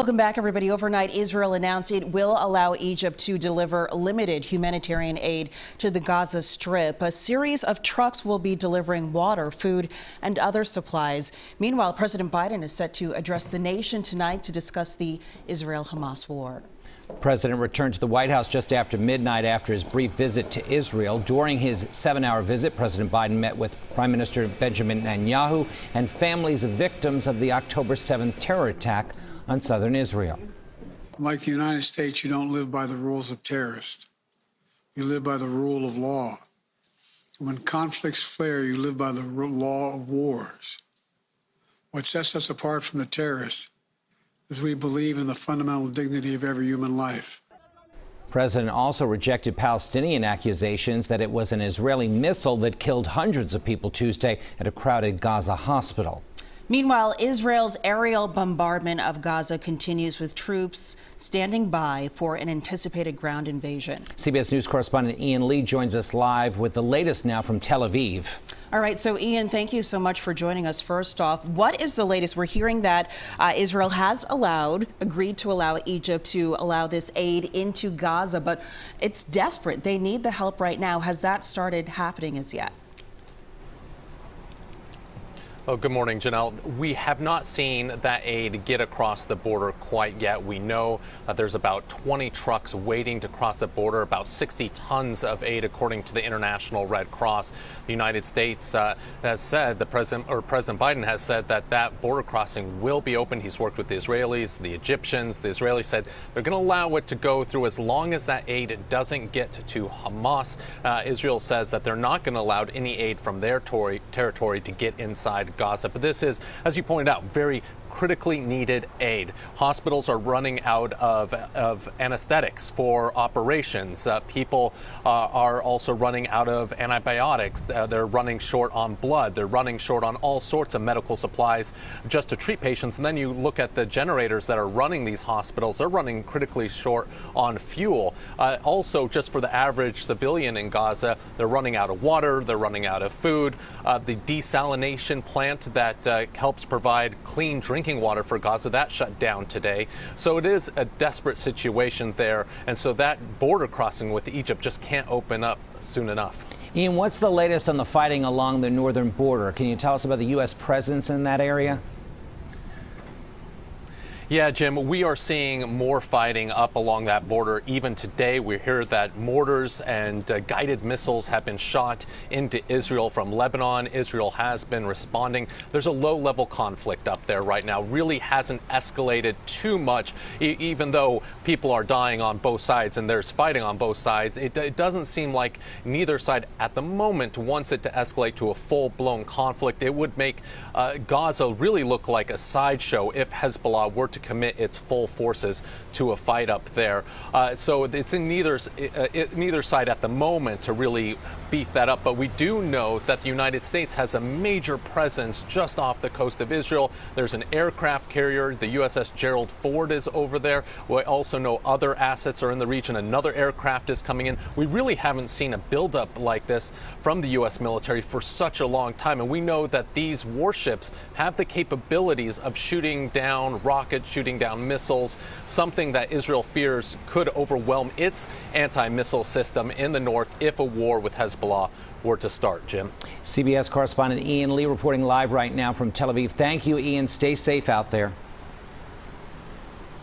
Welcome back, everybody. Overnight, Israel announced it will allow Egypt to deliver limited humanitarian aid to the Gaza Strip. A series of trucks will be delivering water, food, and other supplies. Meanwhile, President Biden is set to address the nation tonight to discuss the Israel-Hamas war. The president returned to the White House just after midnight after his brief visit to Israel. During his 7-hour visit, President Biden met with Prime Minister Benjamin Netanyahu and families of victims of the October 7th terror attack on southern Israel. Like the United States, you don't live by the rules of terrorists. You live by the rule of law. When conflicts flare, you live by the law of wars. What sets us apart from the terrorists is we believe in the fundamental dignity of every human life. The president also rejected Palestinian accusations that it was an Israeli missile that killed hundreds of people Tuesday at a crowded Gaza hospital. Meanwhile, Israel's aerial bombardment of Gaza continues with troops standing by for an anticipated ground invasion. CBS News correspondent Ian Lee joins us live with the latest now from Tel Aviv. All right, so Ian, thank you so much for joining us. First off, what is the latest? We're hearing that Israel has agreed to allow Egypt to allow this aid into Gaza, but it's desperate. They need the help right now. Has that started happening as yet? Oh, good morning, Janelle. We have not seen that aid get across the border quite yet. We know that there's about 20 trucks waiting to cross the border, about 60 tons of aid, according to the International Red Cross. The United States has said, President Biden has said that border crossing will be open. He's worked with the Israelis, the Egyptians. The Israelis said they're going to allow it to go through as long as that aid doesn't get to Hamas. Israel says that they're not going to allow any aid from their territory to get inside Gaza. But this is, as you pointed out, very critically needed aid. Hospitals are running out of anesthetics for operations. People are also running out of antibiotics. They're running short on blood. They're running short on all sorts of medical supplies just to treat patients. And then you look at the generators that are running these hospitals. They're running critically short on fuel. Also, just for the average civilian in Gaza, they're running out of water. They're running out of food. The desalination plant that helps provide clean drinking water for Gaza, that shut down today. So it is a desperate situation there, and so that border crossing with Egypt just can't open up soon enough. Ian, what's the latest on the fighting along the northern border? Can you tell us about the U.S. presence in that area? Yeah, Jim, we are seeing more fighting up along that border. Even today, we hear that mortars and guided missiles have been shot into Israel from Lebanon. Israel has been responding. There's a low-level conflict up there right now. Really hasn't escalated too much, even though people are dying on both sides and there's fighting on both sides. It doesn't seem like neither side at the moment wants it to escalate to a full-blown conflict. It would make Gaza really look like a sideshow if Hezbollah were to commit its full forces to a fight up there. So it's in neither side at the moment to really beef that up. But we do know that the United States has a major presence just off the coast of Israel. There's an aircraft carrier, the USS Gerald Ford is over there. We also know other assets are in the region. Another aircraft is coming in. We really haven't seen a buildup like this from the U.S. military for such a long time. And we know that these warships have the capabilities of shooting down rockets, shooting down missiles, something that Israel fears could overwhelm its anti-missile system in the north if a war with Hezbollah were to start. Jim. CBS correspondent Ian Lee reporting live right now from Tel Aviv. Thank you, Ian. Stay safe out there.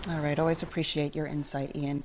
All right. Always appreciate your insight, Ian.